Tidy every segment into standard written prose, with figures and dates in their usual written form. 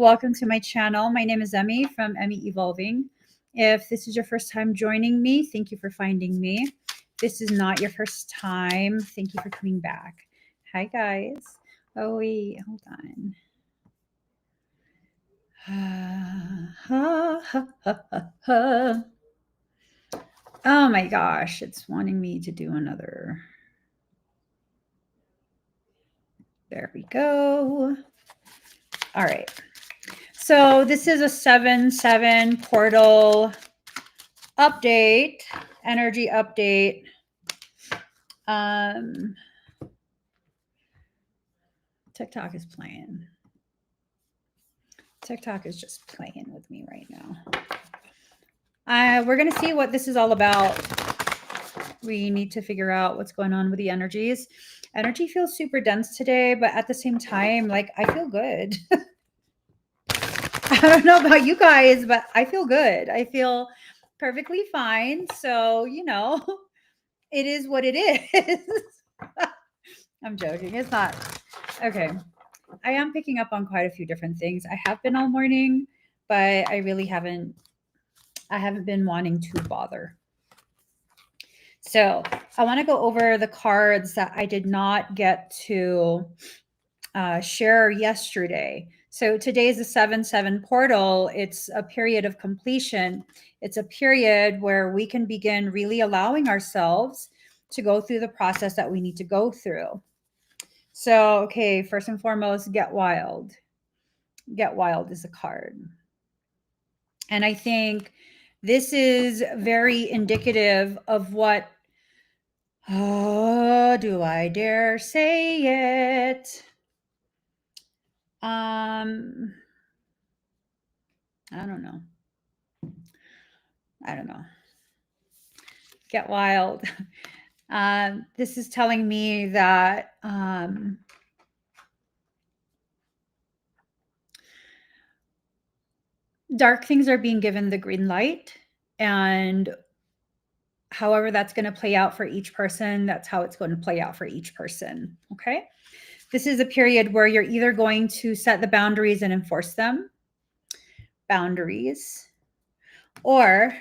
Welcome to my channel. My name is Emmy from Emmy Evolving. If this is your first time joining me, thank you for finding me. If this is not your first time, thank you for coming back. Hi, guys. Oh, wait, hold on. Oh my gosh, it's wanting me to do another. There we go. All right. So this is a 7/7 portal update, energy update. TikTok is playing. TikTok is just playing with me right now. We're going to see what this is all about. We need to figure out what's going on with the energies. Energy feels super dense today, but at the same time, like, I feel good. I don't know about you guys, but I feel good. I feel perfectly fine. So, you know, it is what it is. I'm joking. It's not. Okay. I am picking up on quite a few different things. I have been all morning, but I really haven't been wanting to bother. So I want to go over the cards that I did not get to share yesterday. So today's a 7/7 portal. It's a period of completion. It's a period where we can begin really allowing ourselves to go through the process that we need to go through. So, okay, first and foremost, get wild. Get wild is a card. And I think this is very indicative of what, oh, do I dare say it? I don't know. Get wild. This is telling me that dark things are being given the green light, and however that's going to play out for each person, that's how it's going to play out for each person. Okay. This is a period where you're either going to set the boundaries and enforce them, or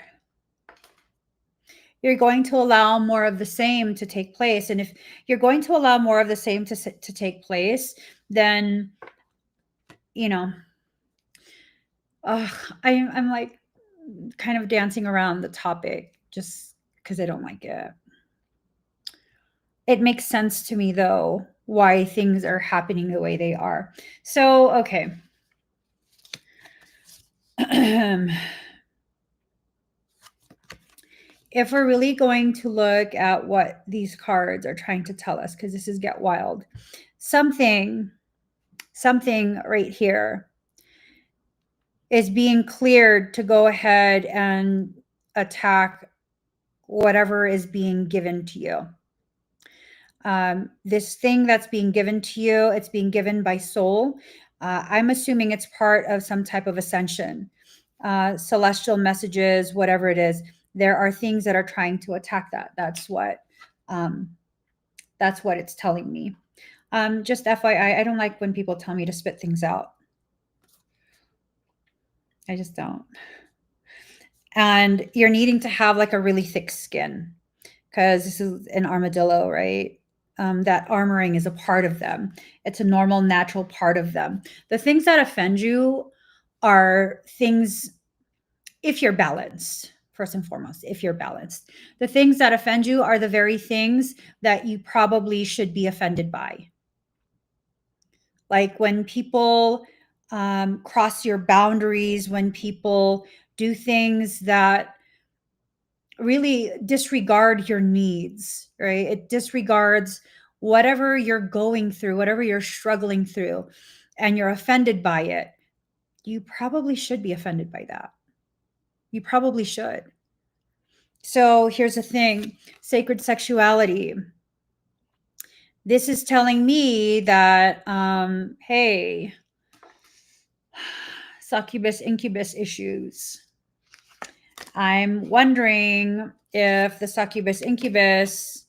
you're going to allow more of the same to take place. And if you're going to allow more of the same to take place, then, you know, I'm like kind of dancing around the topic just because I don't like it. It makes sense to me, though, why things are happening the way they are. So, okay. If we're really going to look at what these cards are trying to tell us, because this is get wild, something right here is being cleared to go ahead and attack whatever is being given to you. This thing that's being given to you, it's being given by soul. I'm assuming it's part of some type of ascension, celestial messages, whatever it is. There are things that are trying to attack that. That's what it's telling me. Just FYI, I don't like when people tell me to spit things out. I just don't. And you're needing to have like a really thick skin, because this is an armadillo, right? That armoring is a part of them. It's a normal, natural part of them. The things that offend you are things, if you're balanced, first and foremost, if you're balanced. The things that offend you are the very things that you probably should be offended by. Like when people cross your boundaries, when people do things that really disregard your needs, right? It disregards whatever you're going through, whatever you're struggling through, and you're offended by it. You probably should be offended by that. You probably should. So here's the thing, sacred sexuality. This is telling me that, hey, succubus, incubus issues. I'm wondering if the succubus, incubus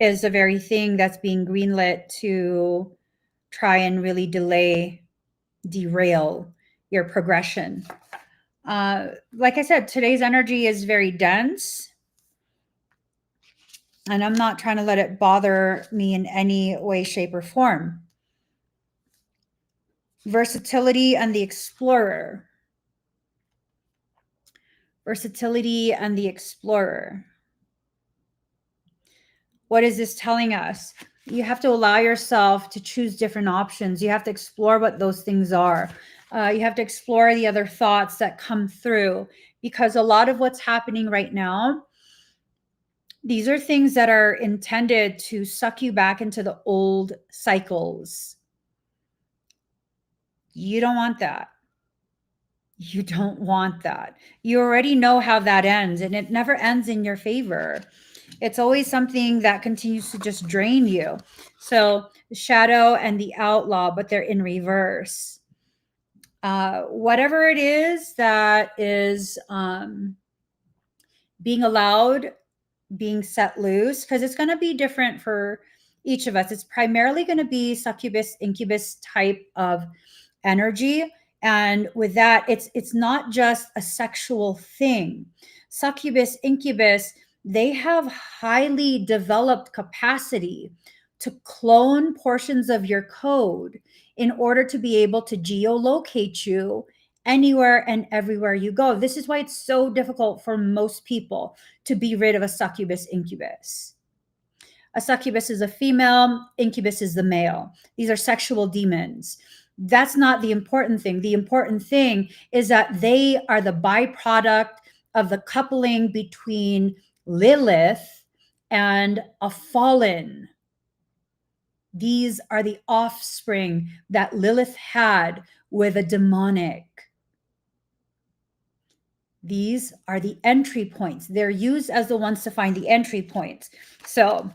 is the very thing that's being greenlit to try and really delay derail your progression. Like I said, today's energy is very dense, and I'm not trying to let it bother me in any way, shape, or form. Versatility and the explorer. Versatility and the explorer. What is this telling us? You have to allow yourself to choose different options. You have to explore what those things are. You have to explore the other thoughts that come through, because a lot of what's happening right now, these are things that are intended to suck you back into the old cycles. You don't want that. You don't want that. You already know how that ends, and it never ends in your favor. It's always something that continues to just drain you. So the shadow and the outlaw, but they're in reverse. Whatever it is that is being allowed, being set loose, because it's going to be different for each of us. It's primarily going to be succubus, incubus type of energy. And with that, it's not just a sexual thing. Succubus, incubus, they have highly developed capacity to clone portions of your code in order to be able to geolocate you anywhere and everywhere you go. This is why it's so difficult for most people to be rid of a succubus, incubus. A succubus is a female, incubus is the male. These are sexual demons. That's not the important thing. The important thing is that they are the byproduct of the coupling between Lilith and a fallen. These are the offspring that Lilith had with a demonic. These are the entry points. They're used as the ones to find the entry points. So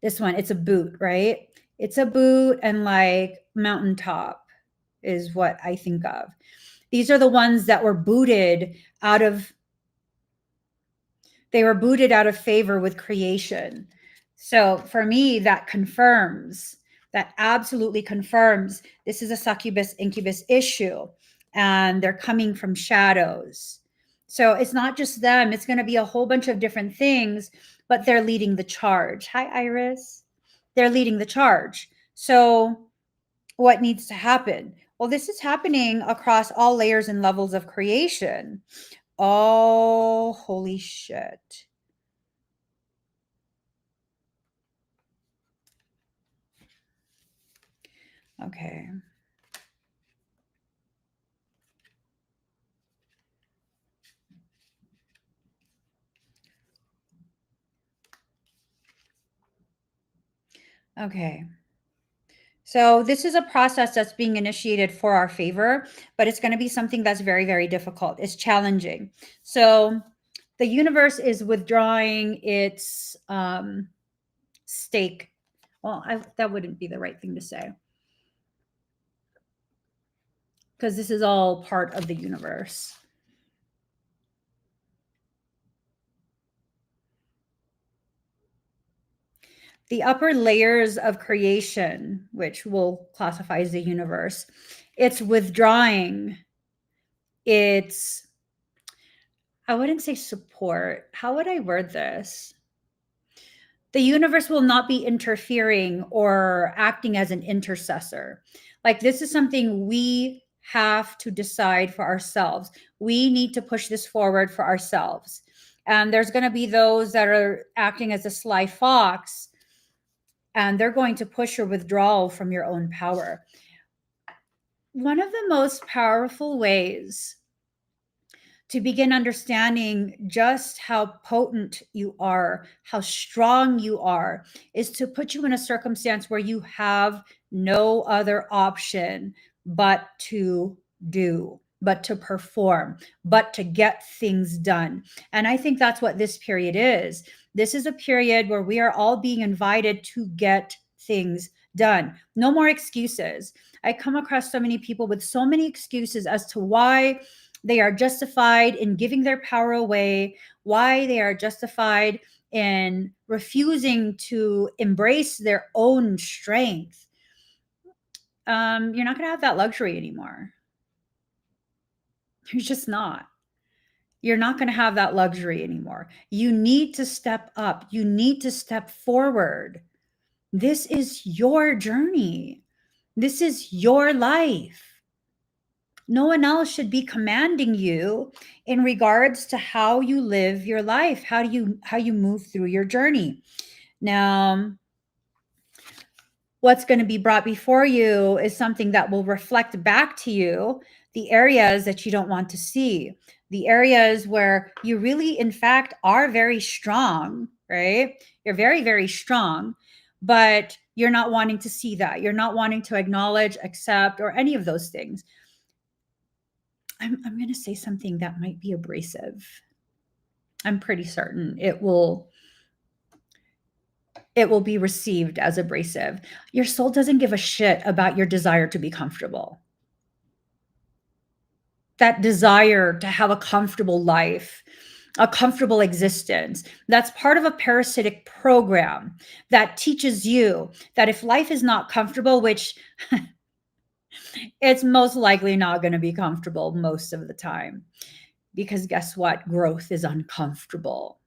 this one, it's a boot, right? It's a boot and like mountaintop is what I think of. These are the ones that were booted out of, they were booted out of favor with creation. So for me, that confirms, that absolutely confirms this is a succubus incubus issue, and they're coming from shadows. So it's not just them, it's going to be a whole bunch of different things, but they're leading the charge. Hi, Iris. They're leading the charge. So what needs to happen? Well, this is happening across all layers and levels of creation. Oh, holy shit. Okay. Okay. So this is a process that's being initiated for our favor, but it's going to be something that's very, very difficult. It's challenging. So the universe is withdrawing its stake. Well, that wouldn't be the right thing to say, because this is all part of the universe. The upper layers of creation, which we'll classify as the universe, it's withdrawing its, I wouldn't say support. How would I word this? The universe will not be interfering or acting as an intercessor. Like, this is something we have to decide for ourselves. We need to push this forward for ourselves. And there's going to be those that are acting as a sly fox, and they're going to push your withdrawal from your own power. One of the most powerful ways to begin understanding just how potent you are, how strong you are, is to put you in a circumstance where you have no other option but to do, but to perform, but to get things done. And I think that's what this period is. This is a period where we are all being invited to get things done. No more excuses. I come across so many people with so many excuses as to why they are justified in giving their power away, why they are justified in refusing to embrace their own strength. you're not going to have that luxury anymore. You're just not. You're not going to have that luxury anymore. You need to step up. You need to step forward. This is your journey. This is your life. No one else should be commanding you in regards to how you live your life, how you move through your journey. Now, what's going to be brought before you is something that will reflect back to you the areas that you don't want to see, the areas where you really, in fact, are very strong, right? You're very, very strong, but you're not wanting to see that. You're not wanting to acknowledge, accept, or any of those things. I'm going to say something that might be abrasive. I'm pretty certain it will be received as abrasive. Your soul doesn't give a shit about your desire to be comfortable. That desire to have a comfortable life, a comfortable existence. That's part of a parasitic program that teaches you that if life is not comfortable, which it's most likely not going to be comfortable most of the time, because guess what? Growth is uncomfortable.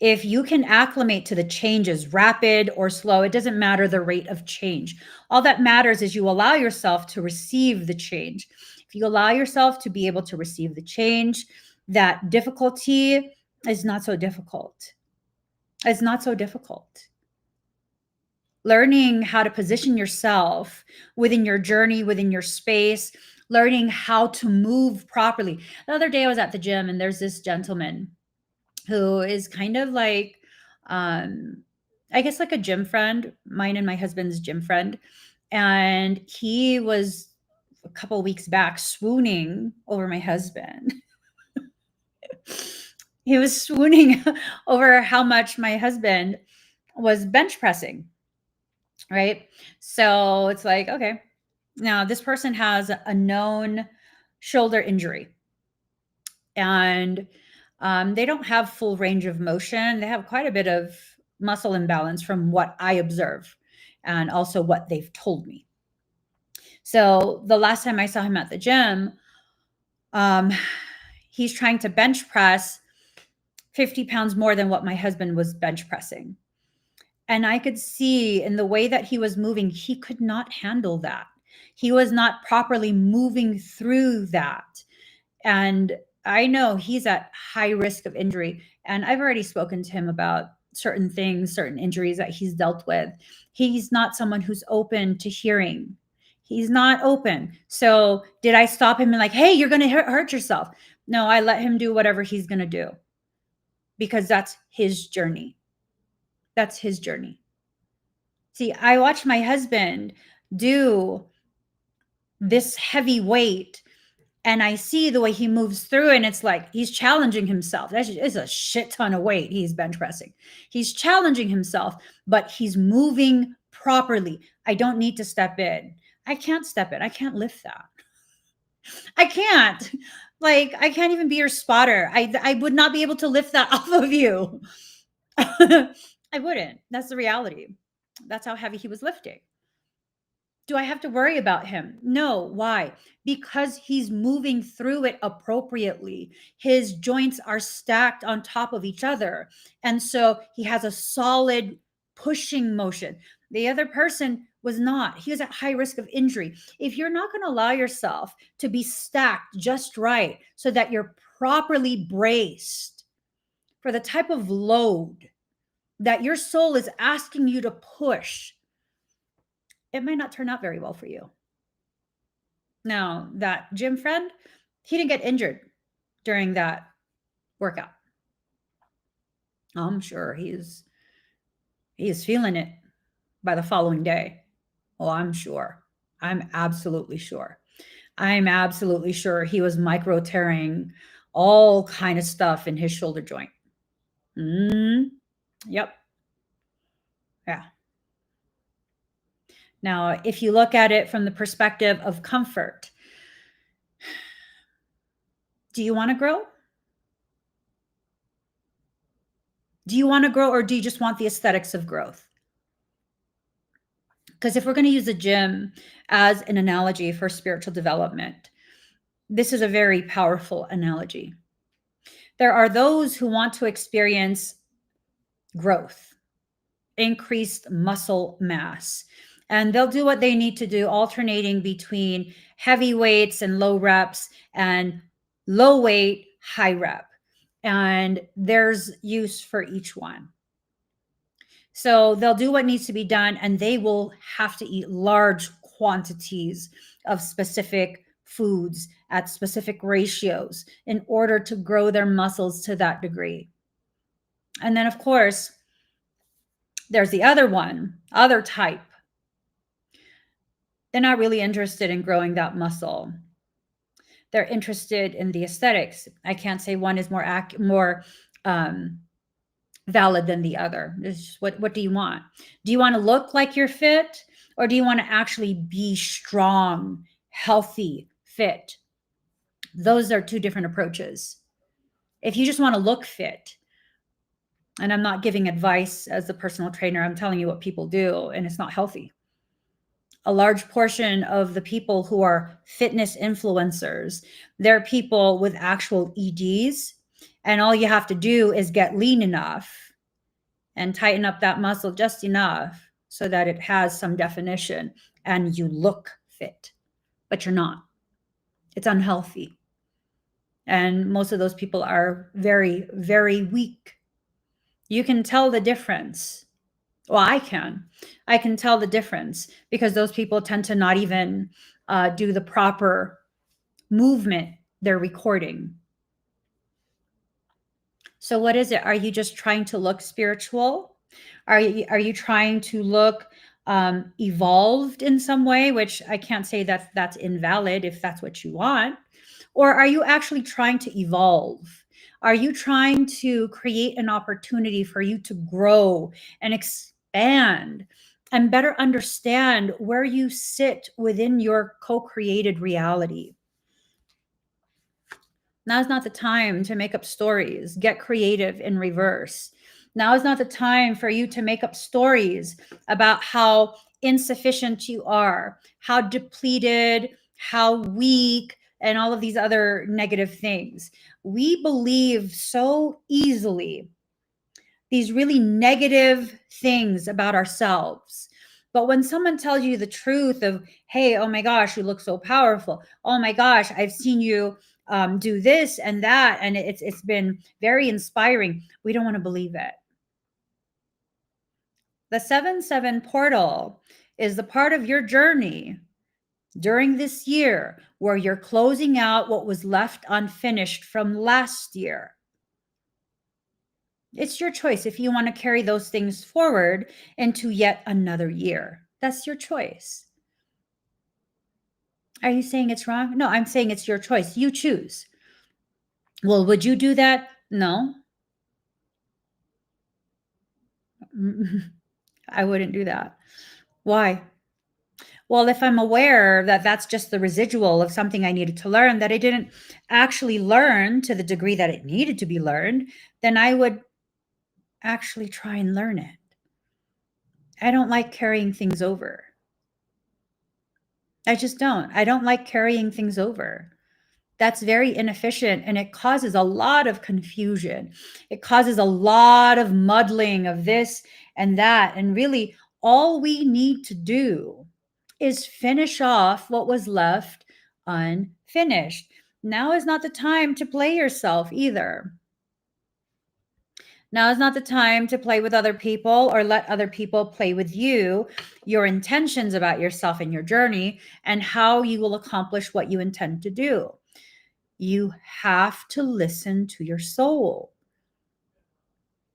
If you can acclimate to the changes, rapid or slow, it doesn't matter the rate of change. All that matters is you allow yourself to receive the change. If you allow yourself to be able to receive the change, that difficulty is not so difficult. It's not so difficult. Learning how to position yourself within your journey, within your space, learning how to move properly. The other day I was at the gym and there's this gentleman who is kind of like, I guess like a gym friend, mine and my husband's gym friend. And he was a couple weeks back swooning over my husband. He was swooning over how much my husband was bench pressing, right? So it's like, okay, now this person has a known shoulder injury. And they don't have full range of motion. They have quite a bit of muscle imbalance from what I observe and also what they've told me. So the last time I saw him at the gym, he's trying to bench press 50 pounds more than what my husband was bench pressing. And I could see in the way that he was moving, he could not handle that. He was not properly moving through that. And I know he's at high risk of injury. And I've already spoken to him about certain things, certain injuries that he's dealt with. He's not someone who's open to hearing. He's not open. So did I stop him and like, hey, you're going to hurt yourself? No, I let him do whatever he's going to do because that's his journey. That's his journey. See, I watched my husband do this heavy weight and I see the way he moves through and it's like he's challenging himself. That's a shit ton of weight he's bench pressing. He's challenging himself, but he's moving properly. I don't need to step in. I can't step in. I can't lift that. I can't. Like, I can't even be your spotter. I would not be able to lift that off of you. I wouldn't. That's the reality. That's how heavy he was lifting. Do I have to worry about him? No. Why? Because he's moving through it appropriately. His joints are stacked on top of each other. And so he has a solid pushing motion. The other person was not. He was at high risk of injury. If you're not going to allow yourself to be stacked just right so that you're properly braced for the type of load that your soul is asking you to push, it might not turn out very well for you. Now, that gym friend, he didn't get injured during that workout. I'm sure he's feeling it by the following day. Oh, I'm sure. I'm absolutely sure. I'm absolutely sure he was micro tearing all kind of stuff in his shoulder joint. Yep. Yeah. Now, if you look at it from the perspective of comfort, do you want to grow? Do you want to grow or do you just want the aesthetics of growth? Because if we're going to use the gym as an analogy for spiritual development, this is a very powerful analogy. There are those who want to experience growth, increased muscle mass, and they'll do what they need to do, alternating between heavy weights and low reps and low weight, high rep. And there's use for each one. So they'll do what needs to be done, and they will have to eat large quantities of specific foods at specific ratios in order to grow their muscles to that degree. And then, of course, there's the other type. They're not really interested in growing that muscle. They're interested in the aesthetics. I can't say one is more valid than the other. It's just, what do you want? Do you want to look like you're fit, or do you want to actually be strong, healthy, fit? Those are two different approaches. If you just want to look fit, and I'm not giving advice as a personal trainer, I'm telling you what people do, and it's not healthy. A large portion of the people who are fitness influencers, they're people with actual EDs, and all you have to do is get lean enough and tighten up that muscle just enough so that it has some definition and you look fit, but you're not. It's unhealthy. And most of those people are very, very weak. You can tell the difference. Well, I can tell the difference because those people tend to not even do the proper movement they're recording. So what is it? Are you just trying to look spiritual? Are you trying to look evolved in some way, which I can't say that's invalid if that's what you want? Or are you actually trying to evolve? Are you trying to create an opportunity for you to grow and expand and better understand where you sit within your co-created reality? Now is not the time to make up stories. Get creative in reverse. Now is not the time for you to make up stories about how insufficient you are, how depleted, how weak, and all of these other negative things. We believe so easily these really negative things about ourselves. But when someone tells you the truth of, hey, oh my gosh, you look so powerful. Oh my gosh, I've seen you do this and that, and it's been very inspiring. We don't want to believe it. The 7/7 portal is the part of your journey during this year where you're closing out what was left unfinished from last year. It's your choice if you want to carry those things forward into yet another year. That's your choice. Are you saying it's wrong? No, I'm saying it's your choice. You choose. Well, would you do that? No. I wouldn't do that. Why? Well, if I'm aware that that's just the residual of something I needed to learn that I didn't actually learn to the degree that it needed to be learned, then I would actually try and learn it. I don't like carrying things over. I just don't. I don't like carrying things over. That's very inefficient and it causes a lot of confusion. It causes a lot of muddling of this and that. And really, all we need to do is finish off what was left unfinished. Now is not the time to play yourself either. Now is not the time to play with other people or let other people play with you, your intentions about yourself and your journey, and how you will accomplish what you intend to do. You have to listen to your soul.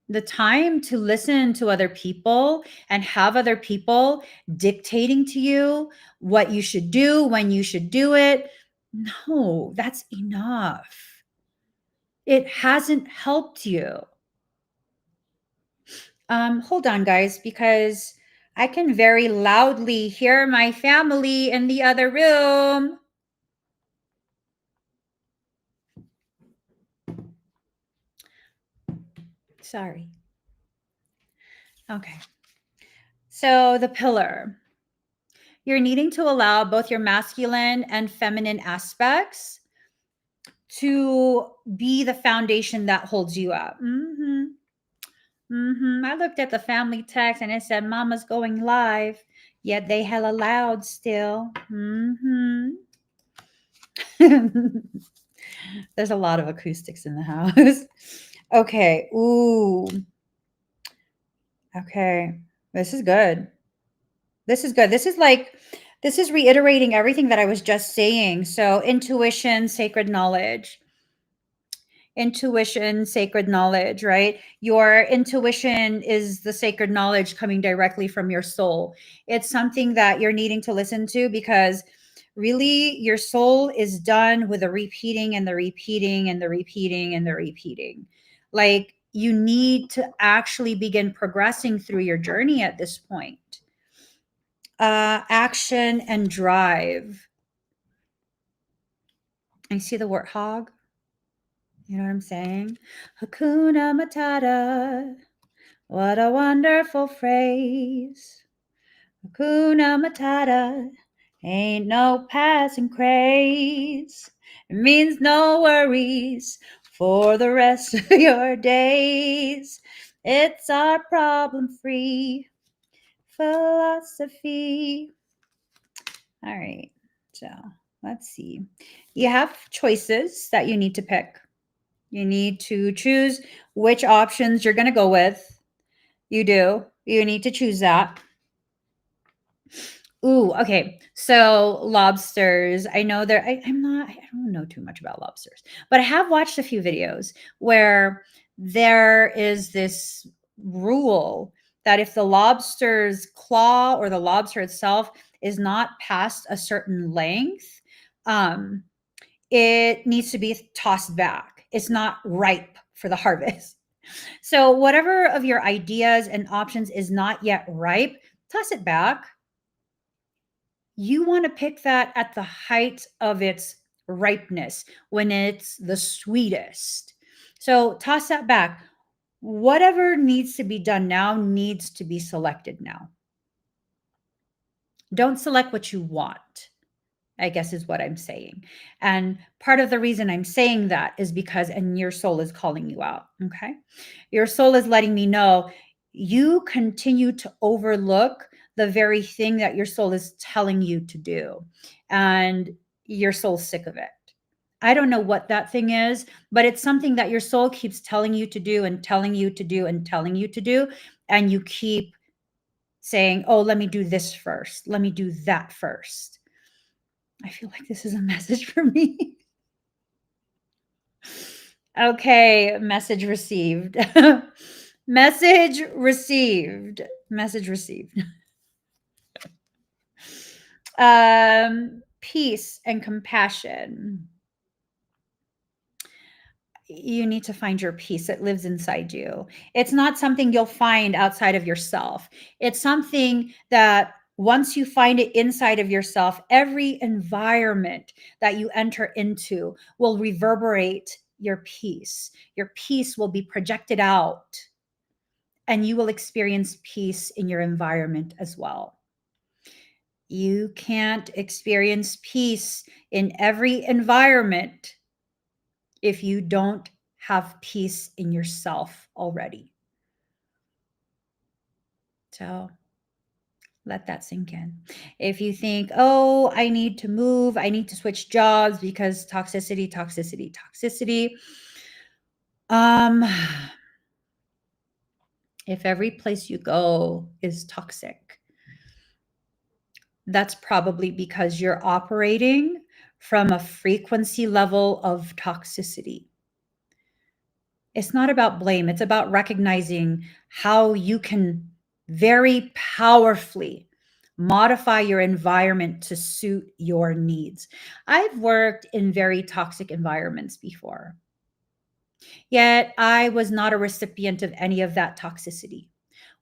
The time to listen to other people and have other people dictating to you what you should do, when you should do it, no, that's enough. It hasn't helped you. Hold on, guys, because I can very loudly hear my family in the other room. Sorry. Okay. So the pillar. You're needing to allow both your masculine and feminine aspects to be the foundation that holds you up. I looked at the family text and it said mama's going live, yet they hella loud still. There's a lot of acoustics in the house. Okay. Ooh. Okay. This is good. This is good. This is reiterating everything that I was just saying. So, intuition, sacred knowledge. Intuition, sacred knowledge, right? Your intuition is the sacred knowledge coming directly from your soul. It's something that you're needing to listen to because really your soul is done with the repeating and the repeating and the repeating and the repeating. Like you need to actually begin progressing through your journey at this point. Action and drive. I see the word hog. You know what I'm saying? Hakuna Matata. What a wonderful phrase. Hakuna Matata. Ain't no passing craze. It means no worries for the rest of your days. It's our problem-free philosophy. All right. So let's see. You have choices that you need to pick. You need to choose which options you're going to go with. You do. You need to choose that. Ooh, okay. So lobsters. I know there. I don't know too much about lobsters, but I have watched a few videos where there is this rule that if the lobster's claw or the lobster itself is not past a certain length, um, it needs to be tossed back. It's not ripe for the harvest. So, whatever of your ideas and options is not yet ripe, toss it back. You want to pick that at the height of its ripeness when it's the sweetest. So, toss that back. Whatever needs to be done now needs to be selected now. Don't select what you want, I guess is what I'm saying. And part of the reason I'm saying that is because, and your soul is calling you out. Okay. Your soul is letting me know you continue to overlook the very thing that your soul is telling you to do. And your soul's sick of it. I don't know what that thing is, but it's something that your soul keeps telling you to do and telling you to do and telling you to do. And you keep saying, oh, let me do this first. Let me do that first. I feel like this is a message for me. Okay, message received. Message received. Message received. Peace and compassion. You need to find your peace. It lives inside you. It's not something you'll find outside of yourself. It's something that once you find it inside of yourself, every environment that you enter into will reverberate your peace. Your peace will be projected out, and you will experience peace in your environment as well. You can't experience peace in every environment if you don't have peace in yourself already. So let that sink in. If you think, oh, I need to move, I need to switch jobs because toxicity, toxicity, toxicity. If every place you go is toxic, that's probably because you're operating from a frequency level of toxicity. It's not about blame, it's about recognizing how you can very powerfully modify your environment to suit your needs. I've worked in very toxic environments before, yet I was not a recipient of any of that toxicity.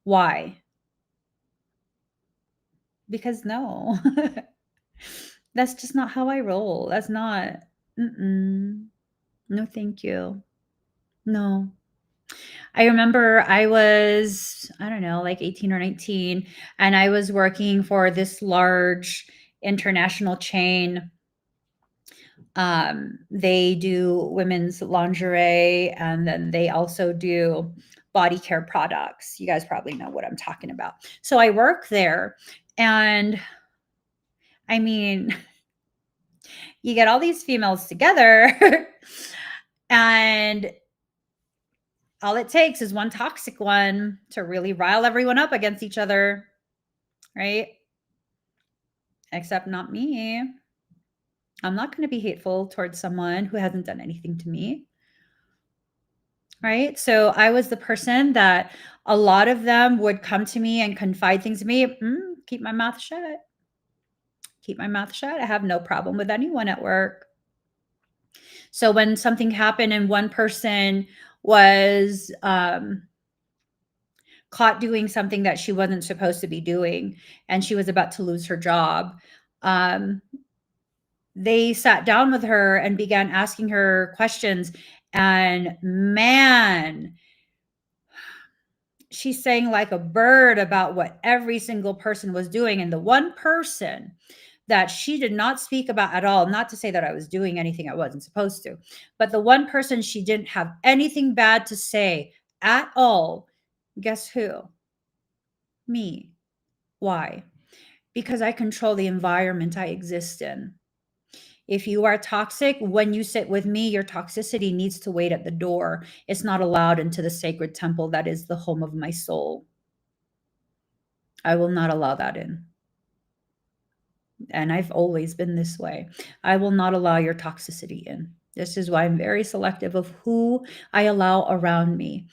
Why? Because no, that's just not how I roll. That's not, no, thank you. No. I remember I was, I don't know, like 18 or 19, and I was working for this large international chain. They do women's lingerie, and then they also do body care products. You guys probably know what I'm talking about. So I work there, and I mean, you get all these females together, and all it takes is one toxic one to really rile everyone up against each other, right? Except not me. I'm not going to be hateful towards someone who hasn't done anything to me. Right. So I was the person that a lot of them would come to me and confide things to me. Keep my mouth shut. Keep my mouth shut. I have no problem with anyone at work. So when something happened and one person was caught doing something that she wasn't supposed to be doing, and she was about to lose her job, they sat down with her and began asking her questions. And man, she sang like a bird about what every single person was doing. And the one person that she did not speak about at all, not to say that I was doing anything I wasn't supposed to, but the one person she didn't have anything bad to say at all, guess who? Me. Why? Because I control the environment I exist in. If you are toxic, when you sit with me, your toxicity needs to wait at the door. It's not allowed into the sacred temple that is the home of my soul. I will not allow that in. And I've always been this way. I will not allow your toxicity in. This is why I'm very selective of who I allow around me,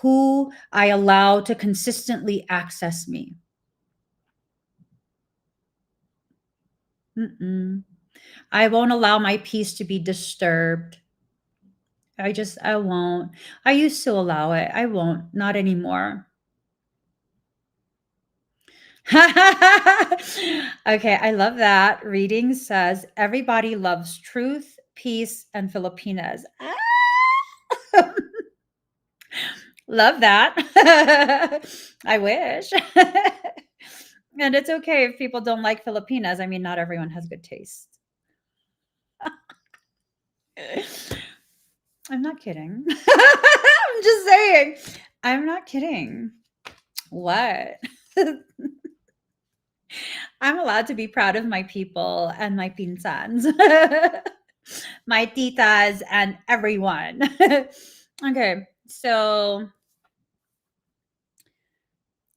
who I allow to consistently access me. I won't allow my peace to be disturbed. I won't. I used to allow it. I won't. Not anymore. Okay, I love that. Reading says everybody loves truth, peace, and Filipinas. Love that. I wish. And it's okay if people don't like Filipinas. I mean, not everyone has good taste. I'm not kidding. I'm just saying. I'm not kidding. What? I'm allowed to be proud of my people and my pinsans, my titas, and everyone. Okay, so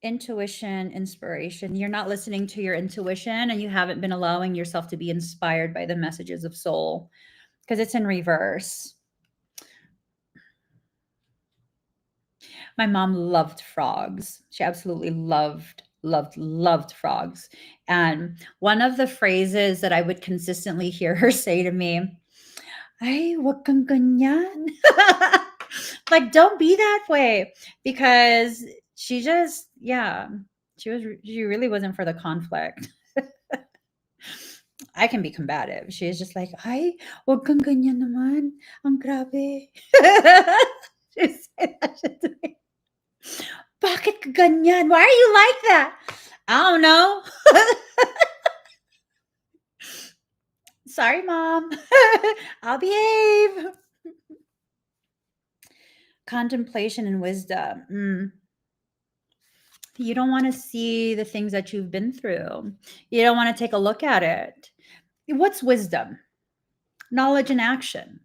intuition, inspiration. You're not listening to your intuition, and you haven't been allowing yourself to be inspired by the messages of soul because it's in reverse. My mom loved frogs. She absolutely loved frogs. And one of the phrases that I would consistently hear her say to me, "Ay, wag kang ganyan." Like, don't be that way, because she just, yeah, she really wasn't for the conflict. I can be combative. She is just like, "Ay, wag kang ganyan naman. Ang grabe." She said that shit to me. Bakit ka ganyan? Why are you like that? I don't know. Sorry, mom. I'll behave. Contemplation and wisdom. You don't want to see the things that you've been through. You don't want to take a look at it. What's wisdom? Knowledge and action.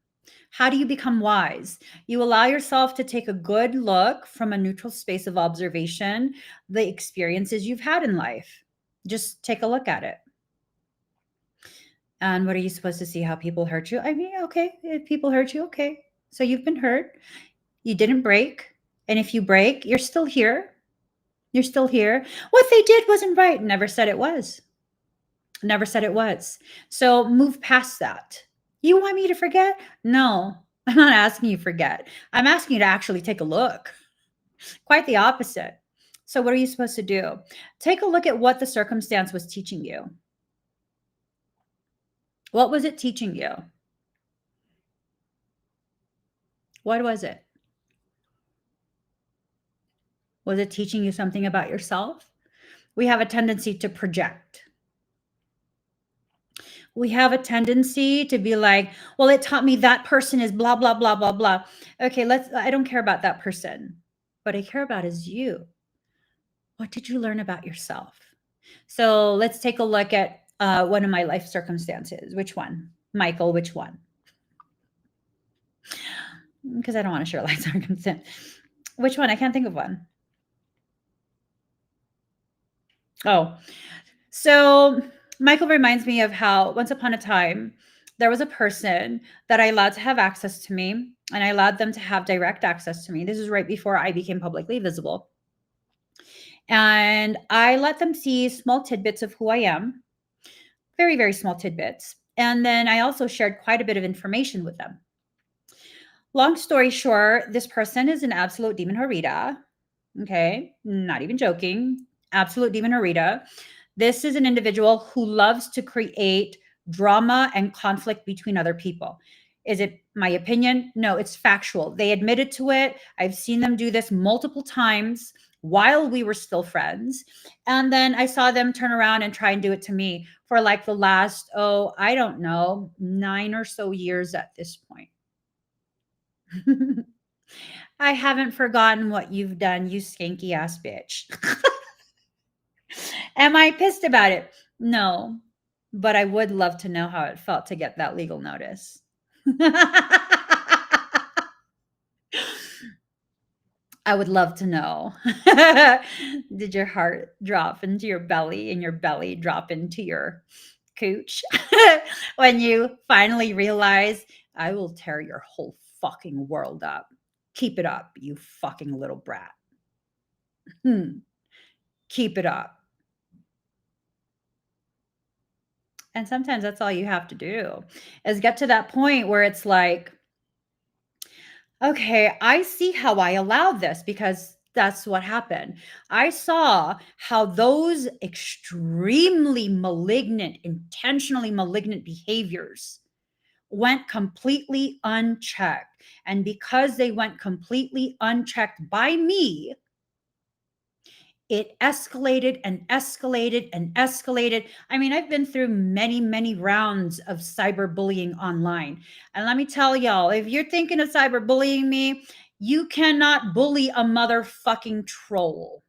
How do you become wise? You allow yourself to take a good look from a neutral space of observation, the experiences you've had in life. Just take a look at it. And what are you supposed to see? How people hurt you? I mean, okay, if people hurt you, okay. So you've been hurt. You didn't break. And if you break, you're still here. You're still here. What they did wasn't right. Never said it was. Never said it was. So move past that. You want me to forget? No, I'm not asking you to forget. I'm asking you to actually take a look. Quite the opposite. So what are you supposed to do? Take a look at what the circumstance was teaching you. What was it teaching you? What was it? Was it teaching you something about yourself? We have a tendency to project. We have a tendency to be like, well, it taught me that person is blah, blah, blah, blah, blah. Okay, I don't care about that person. What I care about is you. What did you learn about yourself? So let's take a look at one of my life circumstances. Which one? Michael, which one? Because I don't want to share life circumstance. Which one? I can't think of one. Oh, so Michael reminds me of how once upon a time there was a person that I allowed to have access to me, and I allowed them to have direct access to me. This is right before I became publicly visible. And I let them see small tidbits of who I am, very, very small tidbits. And then I also shared quite a bit of information with them. Long story short, this person is an absolute demon Harita. Okay, not even joking. Absolute demon Harita. This is an individual who loves to create drama and conflict between other people. Is it my opinion? No, it's factual. They admitted to it. I've seen them do this multiple times while we were still friends. And then I saw them turn around and try and do it to me for like the last, I don't know, 9 or so years at this point. I haven't forgotten what you've done, you skanky ass bitch. Am I pissed about it? No, but I would love to know how it felt to get that legal notice. I would love to know. Did your heart drop into your belly and your belly drop into your cooch when you finally realize I will tear your whole fucking world up? Keep it up, you fucking little brat. Keep it up. And sometimes that's all you have to do is get to that point where it's like, okay, I see how I allowed this because that's what happened. I saw how those extremely malignant, intentionally malignant behaviors went completely unchecked. And because they went completely unchecked by me, it escalated and escalated and escalated. I mean, I've been through many, many rounds of cyberbullying online. And let me tell y'all, if you're thinking of cyberbullying me, you cannot bully a motherfucking troll.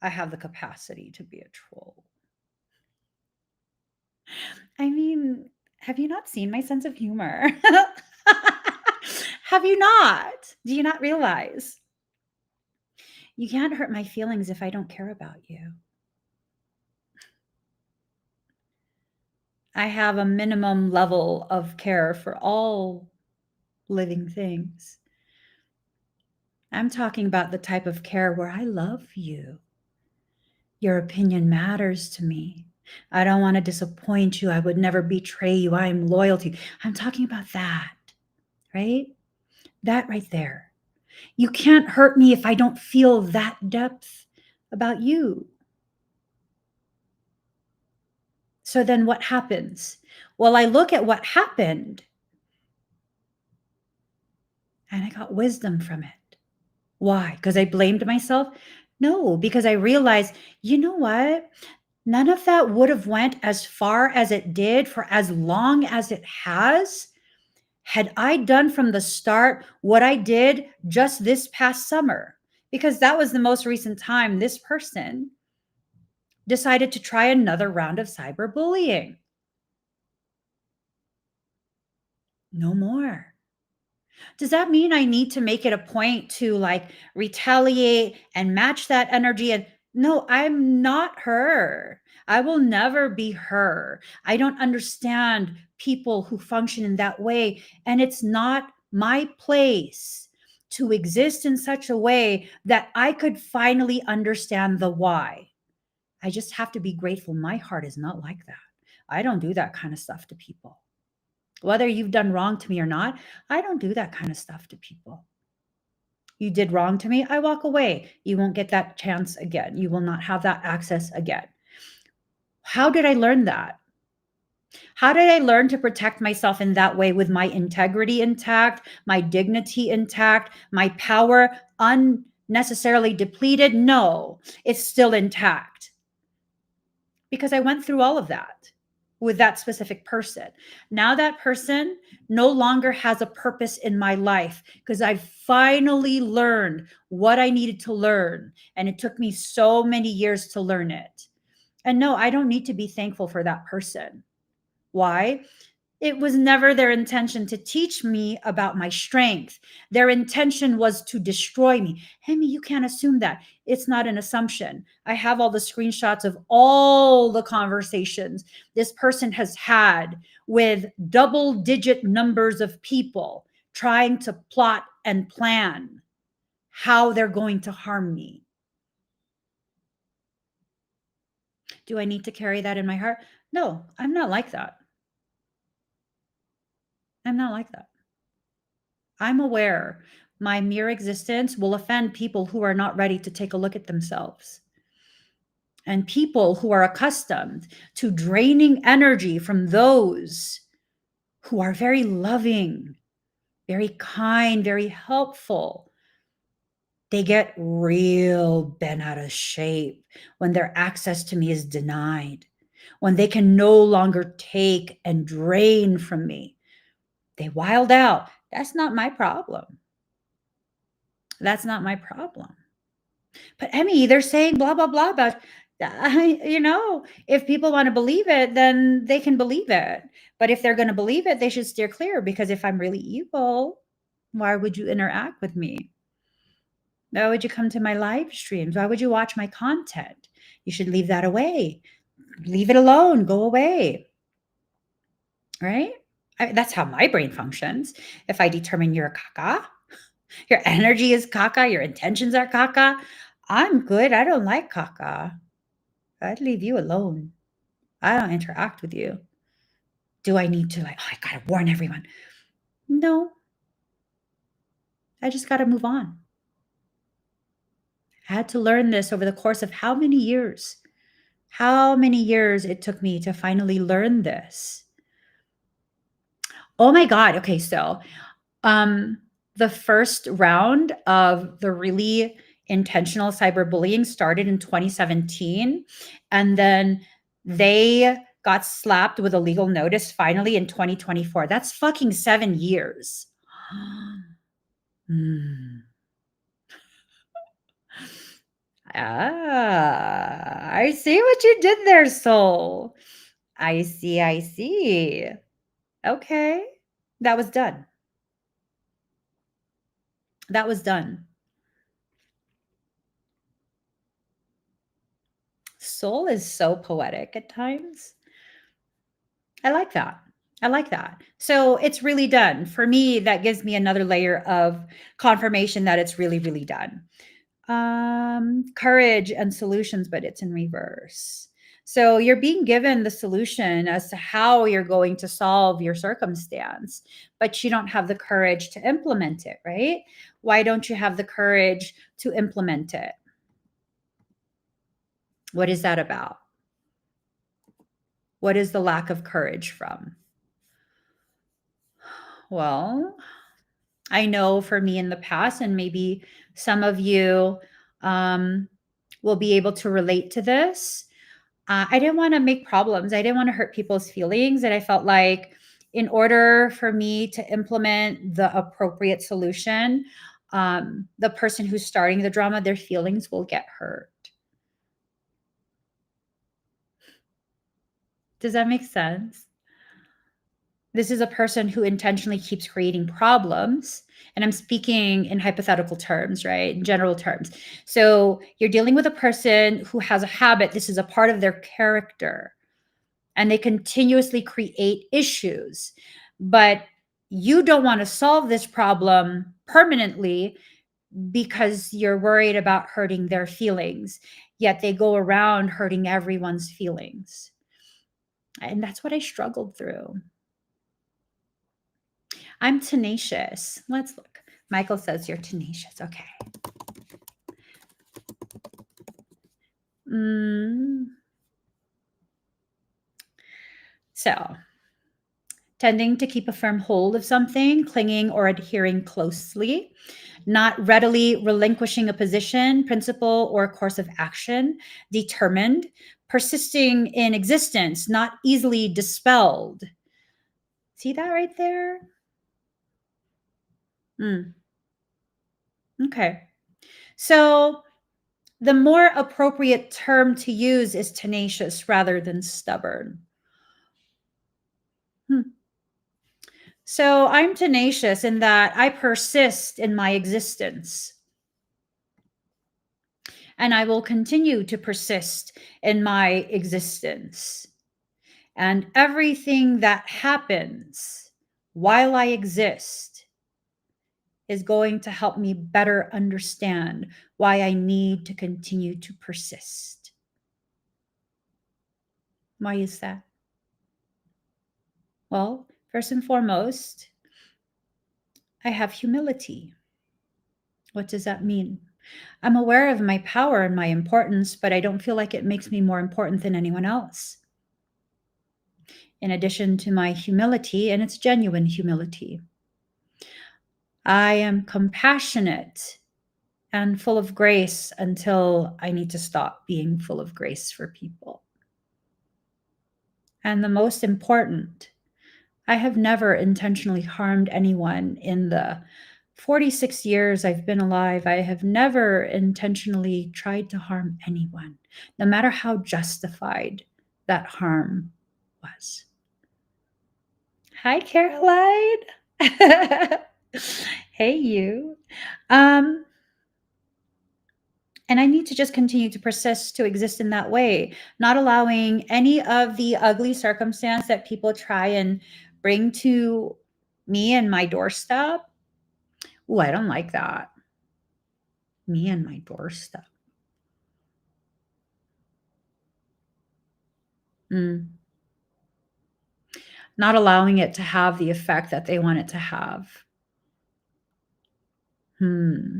I have the capacity to be a troll. I mean, have you not seen my sense of humor? Have you not? Do you not realize? You can't hurt my feelings if I don't care about you. I have a minimum level of care for all living things. I'm talking about the type of care where I love you. Your opinion matters to me. I don't want to disappoint you. I would never betray you. I am loyal to you. I'm talking about that, right? That right there. You can't hurt me if I don't feel that depth about you. So then what happens? Well, I look at what happened and I got wisdom from it. Why? Because I blamed myself? No, because I realized, you know what? None of that would have went as far as it did for as long as it has had I done from the start what I did just this past summer. Because that was the most recent time this person decided to try another round of cyberbullying. No more. Does that mean I need to make it a point to like retaliate and match that energy? And no, I'm not her. I will never be her. I don't understand people who function in that way. And it's not my place to exist in such a way that I could finally understand the why. I just have to be grateful. My heart is not like that. I don't do that kind of stuff to people. Whether you've done wrong to me or not, I don't do that kind of stuff to people. You did wrong to me, I walk away. You won't get that chance again. You will not have that access again. How did I learn that? How did I learn to protect myself in that way with my integrity intact, my dignity intact, my power necessarily depleted? No, it's still intact because I went through all of that with that specific person. Now that person no longer has a purpose in my life because I finally learned what I needed to learn. And it took me so many years to learn it. And no, I don't need to be thankful for that person. Why? It was never their intention to teach me about my strength. Their intention was to destroy me. Hemi, you can't assume that. It's not an assumption. I have all the screenshots of all the conversations this person has had with double digit numbers of people trying to plot and plan how they're going to harm me. Do I need to carry that in my heart? No, I'm not like that. I'm not like that. I'm aware my mere existence will offend people who are not ready to take a look at themselves. And people who are accustomed to draining energy from those who are very loving, very kind, very helpful. They get real bent out of shape when their access to me is denied, when they can no longer take and drain from me. They wild out. That's not my problem. That's not my problem. But Emmy, they're saying blah, blah, blah about, if people want to believe it, then they can believe it. But if they're going to believe it, they should steer clear because if I'm really evil, why would you interact with me? Why would you come to my live streams? Why would you watch my content? You should leave that away. Leave it alone. Go away. Right? That's how my brain functions. If I determine you're a caca, your energy is caca, your intentions are caca, I'm good. I don't like caca. I'd leave you alone. I don't interact with you. Do I need to I gotta warn everyone? No. I just gotta move on. I had to learn this over the course of how many years? How many years it took me to finally learn this? Oh my God. Okay, so the first round of the really intentional cyberbullying started in 2017. And then they got slapped with a legal notice finally in 2024. That's fucking 7 years. Hmm. I see what you did there, soul. I see, I see. Okay. That was done. That was done. Soul is so poetic at times. I like that. I like that. So it's really done. For me, that gives me another layer of confirmation that it's really, really done. Courage and solutions, but it's in reverse. So you're being given the solution as to how you're going to solve your circumstance, but you don't have the courage to implement it, right? Why don't you have the courage to implement it? What is that about? What is the lack of courage from? Well, I know for me in the past, and maybe some of you will be able to relate to this. I didn't want to make problems. I didn't want to hurt people's feelings. And I felt like in order for me to implement the appropriate solution, the person who's starting the drama, their feelings will get hurt. Does that make sense? This is a person who intentionally keeps creating problems. And I'm speaking in hypothetical terms, right? In general terms. So you're dealing with a person who has a habit. This is a part of their character. And they continuously create issues. But you don't want to solve this problem permanently because you're worried about hurting their feelings. Yet they go around hurting everyone's feelings. And that's what I struggled through. I'm tenacious. Let's look. Michael says you're tenacious. Okay. So tending to keep a firm hold of something, clinging or adhering closely, not readily relinquishing a position, principle, or course of action, determined, persisting in existence, not easily dispelled. See that right there? Okay. So the more appropriate term to use is tenacious rather than stubborn. So I'm tenacious in that I persist in my existence. And I will continue to persist in my existence. And everything that happens while I exist is going to help me better understand why I need to continue to persist. Why is that? Well, first and foremost, I have humility. What does that mean? I'm aware of my power and my importance, but I don't feel like it makes me more important than anyone else. In addition to my humility, and it's genuine humility, I am compassionate and full of grace until I need to stop being full of grace for people. And the most important, I have never intentionally harmed anyone in the 46 years I've been alive. I have never intentionally tried to harm anyone, no matter how justified that harm was. Hi, Caroline. Hey, you. And I need to just continue to persist to exist in that way, not allowing any of the ugly circumstance that people try and bring to me and my doorstep. Oh, I don't like that. Me and my doorstep. Not allowing it to have the effect that they want it to have. Hmm.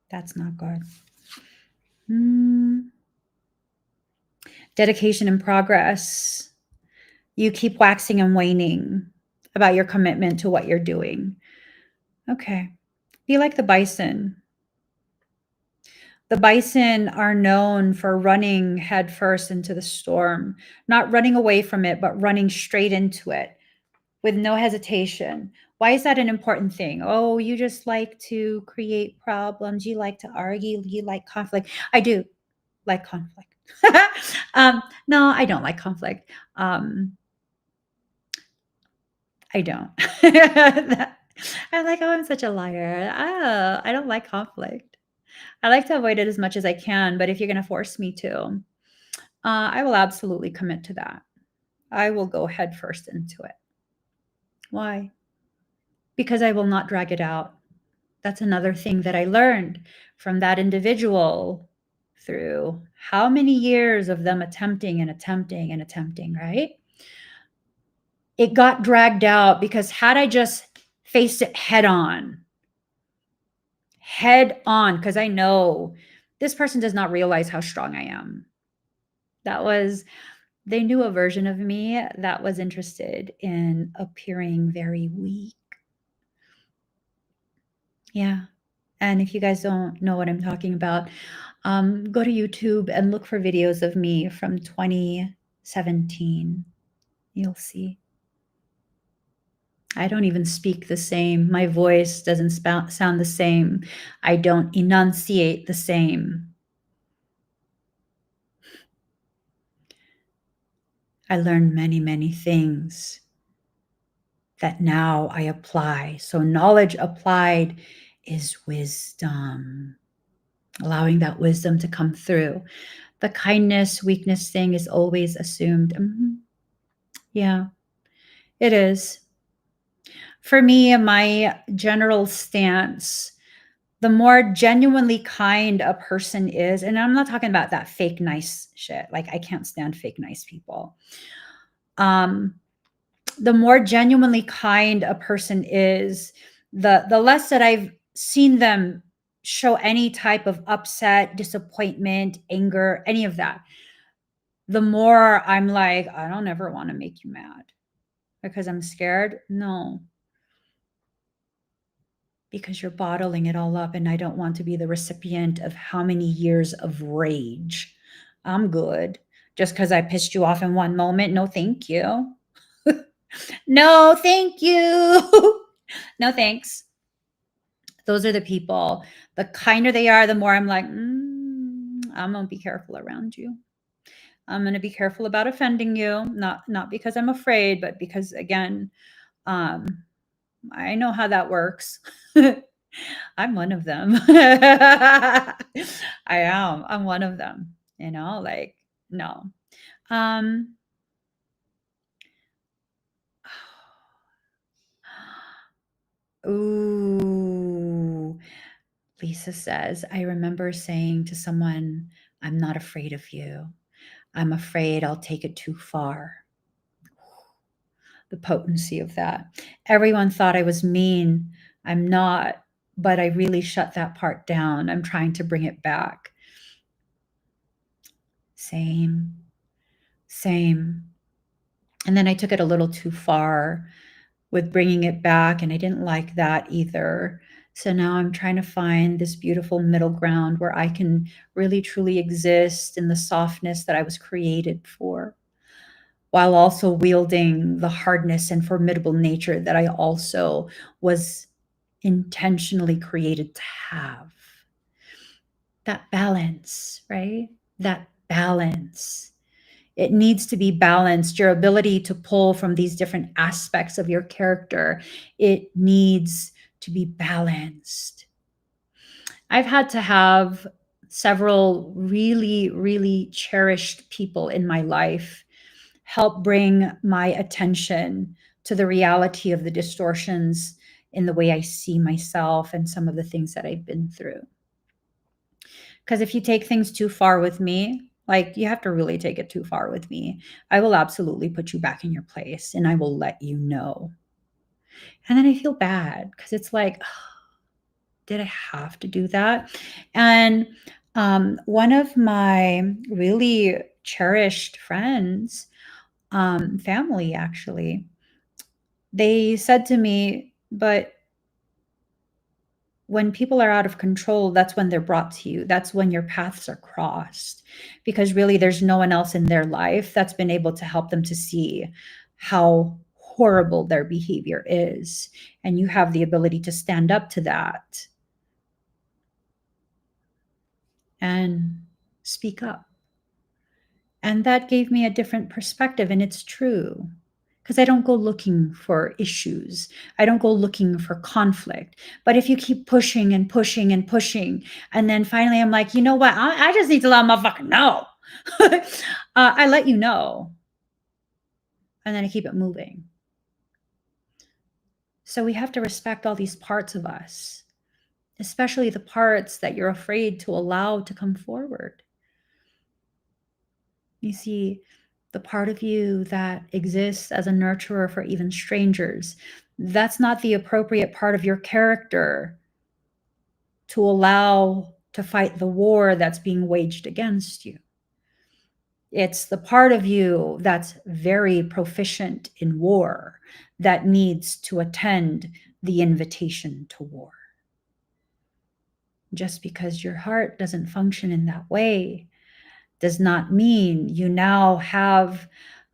That's not good. Dedication and progress. You keep waxing and waning about your commitment to what you're doing. Okay. Be like the bison. The bison are known for running headfirst into the storm, not running away from it, but running straight into it with no hesitation. Why is that an important thing? Oh, you just like to create problems. You like to argue. You like conflict. I do like conflict. No, I don't like conflict. I don't. I'm like, oh, I'm such a liar. Oh, I don't like conflict. I like to avoid it as much as I can, but if you're going to force me to, I will absolutely commit to that. I will go headfirst into it. Why? Because I will not drag it out. That's another thing that I learned from that individual through how many years of them attempting and attempting and attempting, right? It got dragged out because had I just faced it head on, because I know this person does not realize how strong I am. They knew a version of me that was interested in appearing very weak. Yeah. And if you guys don't know what I'm talking about, go to YouTube and look for videos of me from 2017. You'll see. I don't even speak the same. My voice doesn't sound the same. I don't enunciate the same. I learned many, many things that now I apply. So knowledge applied is wisdom, allowing that wisdom to come through. The kindness, weakness thing is always assumed. Yeah, it is. For me, my general stance, the more genuinely kind a person is, and I'm not talking about that fake nice shit. Like, I can't stand fake nice people. The more genuinely kind a person is, the less that I've seen them show any type of upset, disappointment, anger, any of that, the more I'm like, I don't ever want to make you mad because I'm scared. No, because you're bottling it all up, and I don't want to be the recipient of how many years of rage. I'm good. Just because I pissed you off in one moment. No, thank you. No, thank you. No, thanks. Those are the people. The kinder they are, the more I'm like, I'm gonna be careful around you. I'm gonna be careful about offending you. Not because I'm afraid, but because again, um, I know how that works. I'm one of them. I am. I'm one of them. Like no. Um, ooh. Lisa says, I remember saying to someone, I'm not afraid of you. I'm afraid I'll take it too far. The potency of that. Everyone thought I was mean. I'm not, but I really shut that part down. I'm trying to bring it back. Same, same. And then I took it a little too far with bringing it back, and I didn't like that either. So now I'm trying to find this beautiful middle ground where I can really truly exist in the softness that I was created for, while also wielding the hardness and formidable nature that I also was intentionally created to have. That balance, right? That balance. It needs to be balanced. Your ability to pull from these different aspects of your character, it needs to be balanced. I've had to have several really, really cherished people in my life help bring my attention to the reality of the distortions in the way I see myself and some of the things that I've been through. Because if you take things too far with me, like you have to really take it too far with me, I will absolutely put you back in your place and I will let you know. And then I feel bad because it's like, did I have to do that? And one of my really cherished friends, family actually, they said to me, but when people are out of control, that's when they're brought to you. That's when your paths are crossed, because really there's no one else in their life that's been able to help them to see how horrible their behavior is. And you have the ability to stand up to that and speak up. And that gave me a different perspective. And it's true, because I don't go looking for issues. I don't go looking for conflict. But if you keep pushing and pushing and pushing, and then finally I'm like, you know what? I just need to let motherfucker know. I let you know. And then I keep it moving. So we have to respect all these parts of us, especially the parts that you're afraid to allow to come forward. You see, the part of you that exists as a nurturer for even strangers, that's not the appropriate part of your character to allow to fight the war that's being waged against you. It's the part of you that's very proficient in war that needs to attend the invitation to war. Just because your heart doesn't function in that way does not mean you now have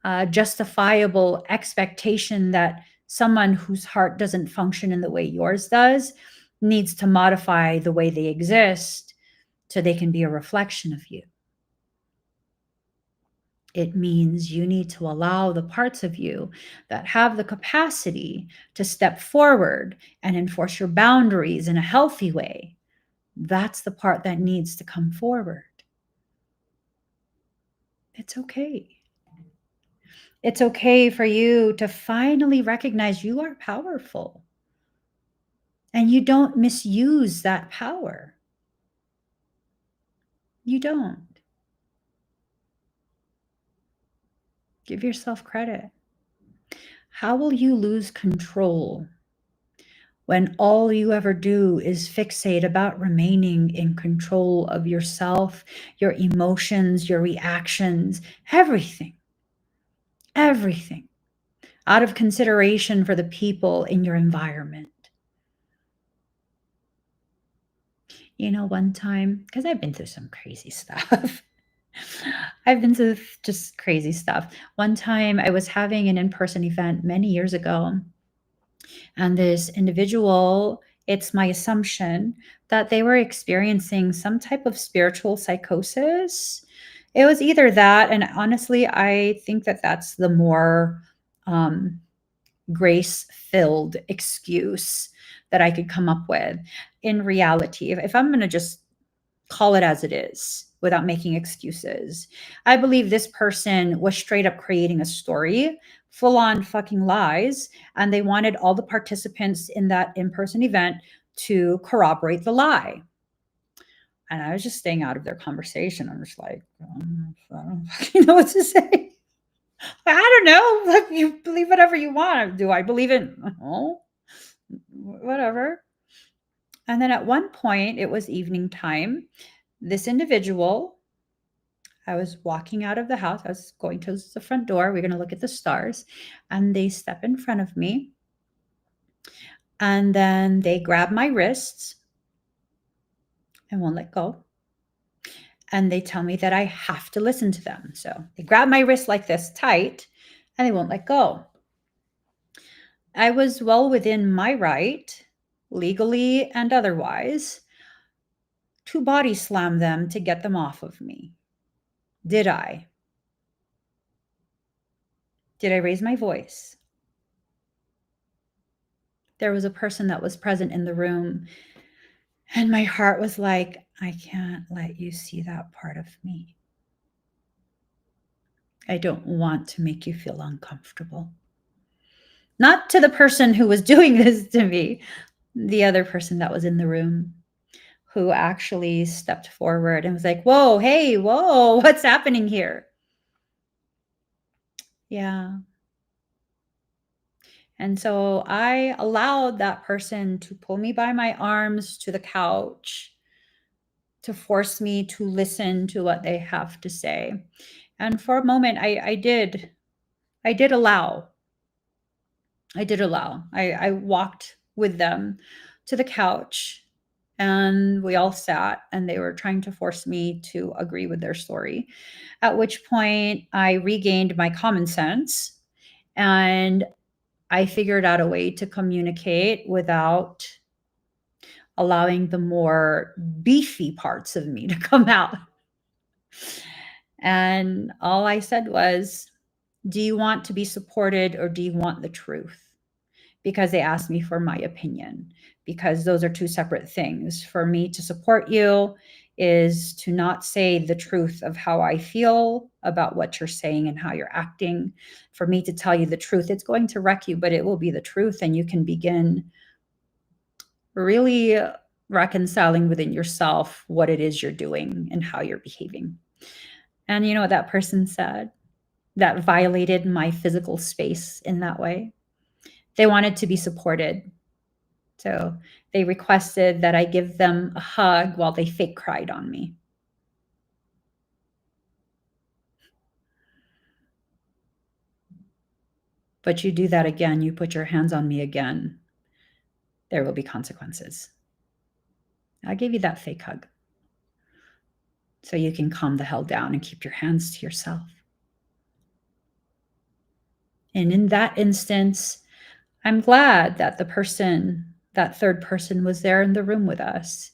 a justifiable expectation that someone whose heart doesn't function in the way yours does needs to modify the way they exist so they can be a reflection of you. It means you need to allow the parts of you that have the capacity to step forward and enforce your boundaries in a healthy way. That's the part that needs to come forward. It's okay. It's okay for you to finally recognize you are powerful and you don't misuse that power. You don't. Give yourself credit. How will you lose control when all you ever do is fixate about remaining in control of yourself, your emotions, your reactions, everything, everything, out of consideration for the people in your environment. You know, one time, because I've been through some crazy stuff. I've been through just crazy stuff. One time I was having an in-person event many years ago, and this individual, it's my assumption that they were experiencing some type of spiritual psychosis. It was either that, and honestly, I think that that's the more grace-filled excuse that I could come up with. In reality, if I'm going to just call it as it is without making excuses, I believe this person was straight up creating a story, full on fucking lies, and they wanted all the participants in that in-person event to corroborate the lie. And I was just staying out of their conversation. I'm just like, I don't fucking know what to say. I don't know. Like, you believe whatever you want. Do I believe it? Oh, whatever. And then at one point, it was evening time. This individual, I was walking out of the house. I was going towards the front door. We're going to look at the stars. And they step in front of me. And then they grab my wrists and won't let go. And they tell me that I have to listen to them. So they grab my wrist like this tight and they won't let go. I was well within my right, legally and otherwise, to body slam them to get them off of me. Did I? Did I raise my voice? There was a person that was present in the room, and my heart was like, I can't let you see that part of me. I don't want to make you feel uncomfortable. Not to the person who was doing this to me, the other person that was in the room, who actually stepped forward and was like, whoa, hey, whoa, what's happening here? Yeah. And so I allowed that person to pull me by my arms to the couch, to force me to listen to what they have to say. And for a moment, I did allow. I walked with them to the couch, and we all sat, and they were trying to force me to agree with their story. At which point I regained my common sense, and I figured out a way to communicate without allowing the more beefy parts of me to come out. And all I said was, do you want to be supported or do you want the truth? Because they asked me for my opinion, because those are two separate things. For me to support you is to not say the truth of how I feel about what you're saying and how you're acting. For me to tell you the truth, it's going to wreck you, but it will be the truth. And you can begin really reconciling within yourself what it is you're doing and how you're behaving. And you know what that person said? That violated my physical space in that way. They wanted to be supported. So they requested that I give them a hug while they fake cried on me. But you do that again, you put your hands on me again, there will be consequences. I gave you that fake hug so you can calm the hell down and keep your hands to yourself. And in that instance, I'm glad that the person, that third person, was there in the room with us,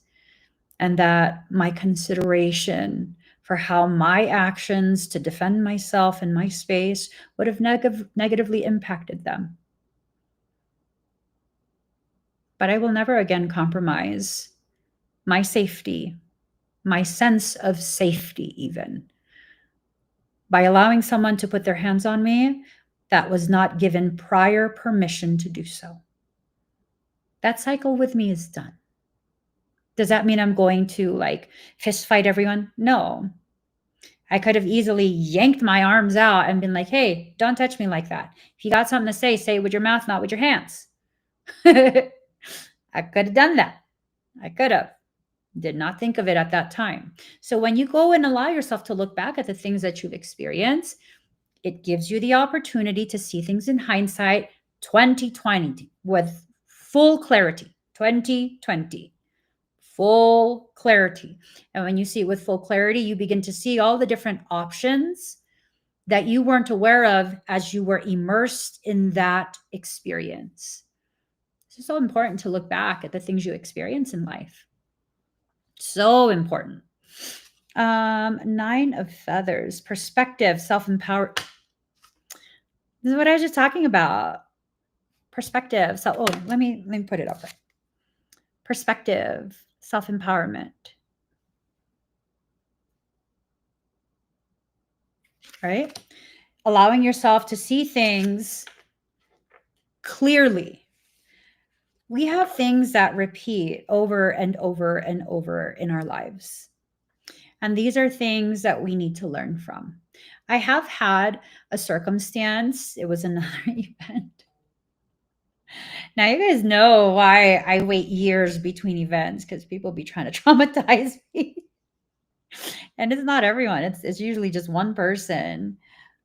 and that my consideration for how my actions to defend myself and my space would have negatively impacted them. But I will never again compromise my safety, my sense of safety, even by allowing someone to put their hands on me that was not given prior permission to do so. That cycle with me is done. Does that mean I'm going to like fist fight everyone? No. I could have easily yanked my arms out and been like, hey, don't touch me like that. If you got something to say it with your mouth, not with your hands. I could have done that. I could have. Did not think of it at that time. So when you go and allow yourself to look back at the things that you've experienced, it gives you the opportunity to see things in hindsight 2020 with full clarity. 2020, full clarity. And when you see it with full clarity, you begin to see all the different options that you weren't aware of as you were immersed in that experience. It's so important to look back at the things you experience in life. So important. 9 of feathers, perspective, self-empower. This is what I was just talking about. Perspective. So, let me put it up there. Perspective, self-empowerment. Right? Allowing yourself to see things clearly. We have things that repeat over and over and over in our lives. And these are things that we need to learn from. I have had a circumstance. It was another event. Now you guys know why I wait years between events, because people be trying to traumatize me. And it's not everyone. It's usually just one person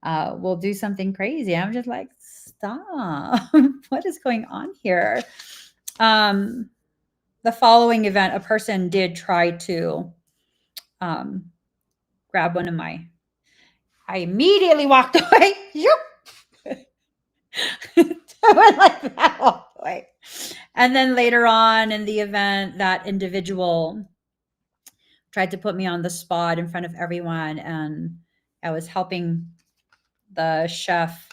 will do something crazy. I'm just like, stop. What is going on here? The following event, a person did try to grab one of my. I immediately walked away. I went like that, walked away. And then later on in the event, that individual tried to put me on the spot in front of everyone, and I was helping the chef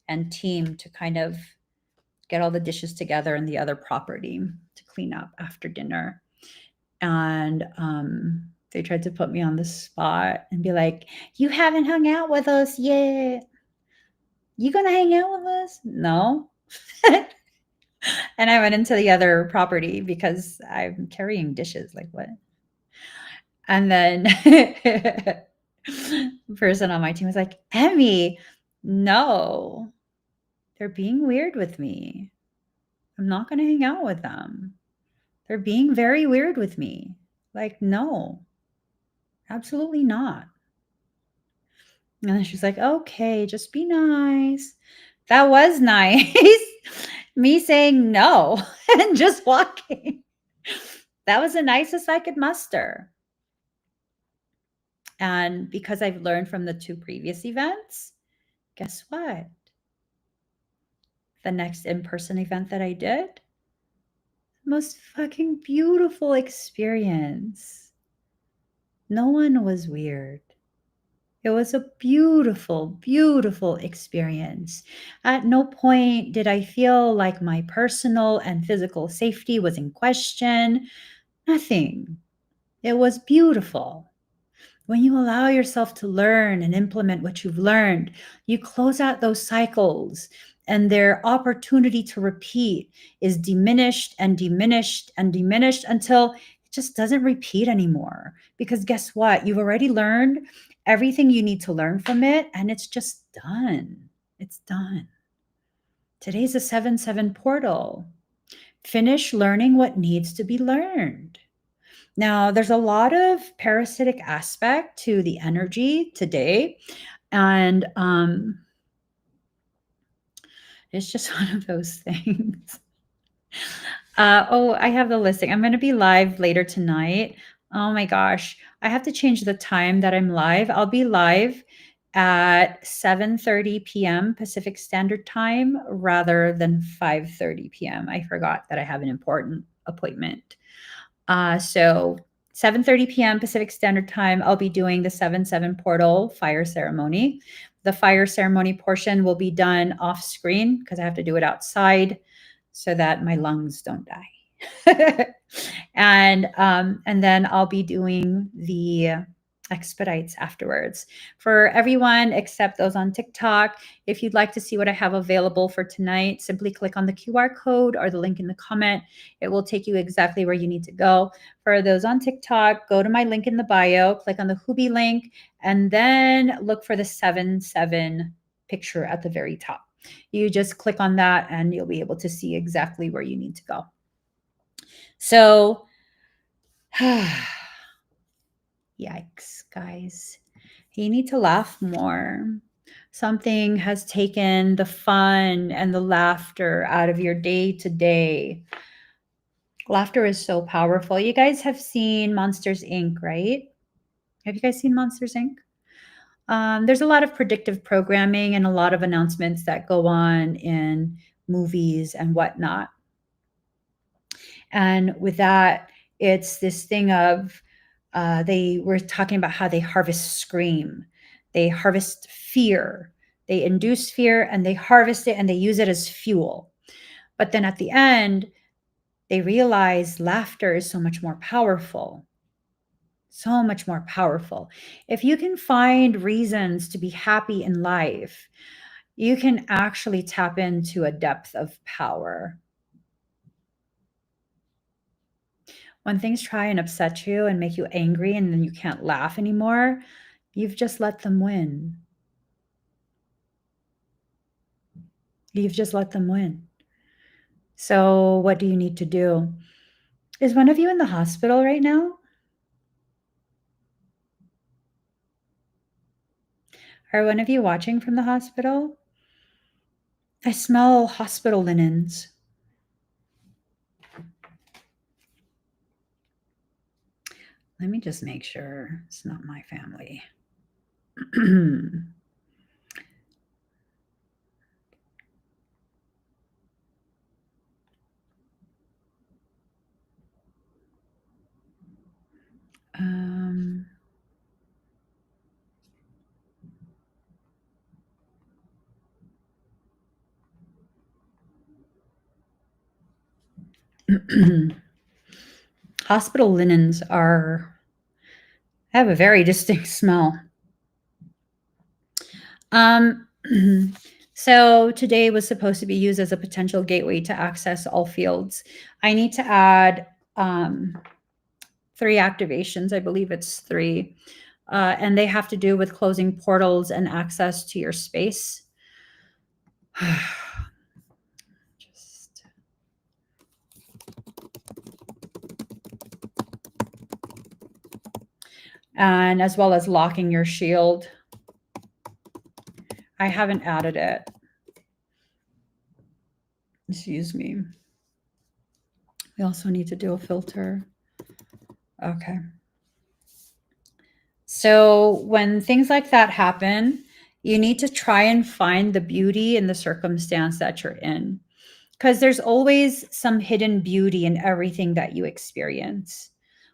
and team to kind of get all the dishes together in the other property to clean up after dinner. And they tried to put me on the spot and be like, you haven't hung out with us yet. You gonna hang out with us? No. And I went into the other property because I'm carrying dishes. Like, what? And then the person on my team was like, Emmy, no, they're being weird with me. I'm not going to hang out with them. They're being very weird with me. Like, no, absolutely not. And then she's like, okay, just be nice. That was nice. Me saying no and just walking. That was the nicest I could muster. And because I've learned from the 2 previous events, guess what? The next in-person event that I did, most fucking beautiful experience. No one was weird. It was a beautiful, beautiful experience. At no point did I feel like my personal and physical safety was in question. Nothing. It was beautiful. When you allow yourself to learn and implement what you've learned, you close out those cycles, and their opportunity to repeat is diminished and diminished and diminished until it just doesn't repeat anymore. Because guess what? You've already learned everything you need to learn from it, and it's just done. It's done. Today's a 7/7 portal. Finish learning what needs to be learned. Now, there's a lot of parasitic aspect to the energy today, and it's just one of those things. I have the listing. I'm going to be live later tonight. Oh my gosh, I have to change the time that I'm live. I'll be live at 7:30 p.m. Pacific Standard Time rather than 5:30 p.m. I forgot that I have an important appointment. So 7:30 p.m. Pacific Standard Time, I'll be doing the 7/7 portal fire ceremony. The fire ceremony portion will be done off screen because I have to do it outside so that my lungs don't die. And then I'll be doing the expedites afterwards. For everyone except those on TikTok, if you'd like to see what I have available for tonight, simply click on the QR code or the link in the comment. It will take you exactly where you need to go. For those on TikTok, go to my link in the bio, click on the Hubi link, and then look for the 7/7 picture at the very top. You just click on that and you'll be able to see exactly where you need to go. So, yikes, guys. You need to laugh more. Something has taken the fun and the laughter out of your day to day. Laughter is so powerful. You guys have seen Monsters Inc., right? Have you guys seen Monsters Inc.? There's a lot of predictive programming and a lot of announcements that go on in movies and whatnot. And with that, it's this thing of they were talking about how they harvest scream, they harvest fear, they induce fear and they harvest it and they use it as fuel. But then at the end, they realize laughter is so much more powerful. So much more powerful. If you can find reasons to be happy in life, you can actually tap into a depth of power. When things try and upset you and make you angry and then you can't laugh anymore, you've just let them win. You've just let them win. So, what do you need to do? Is one of you in the hospital right now? Are one of you watching from the hospital? I smell hospital linens. Let me just make sure it's not my family. um, hospital linens have a very distinct smell. So today was supposed to be used as a potential gateway to access all fields. I need to add 3 activations. I believe it's 3. And they have to do with closing portals and access to your space. Just and as well as locking your shield. I haven't added it. Excuse me. We also need to do a filter. Okay. So when things like that happen, you need to try and find the beauty in the circumstance that you're in, because there's always some hidden beauty in everything that you experience.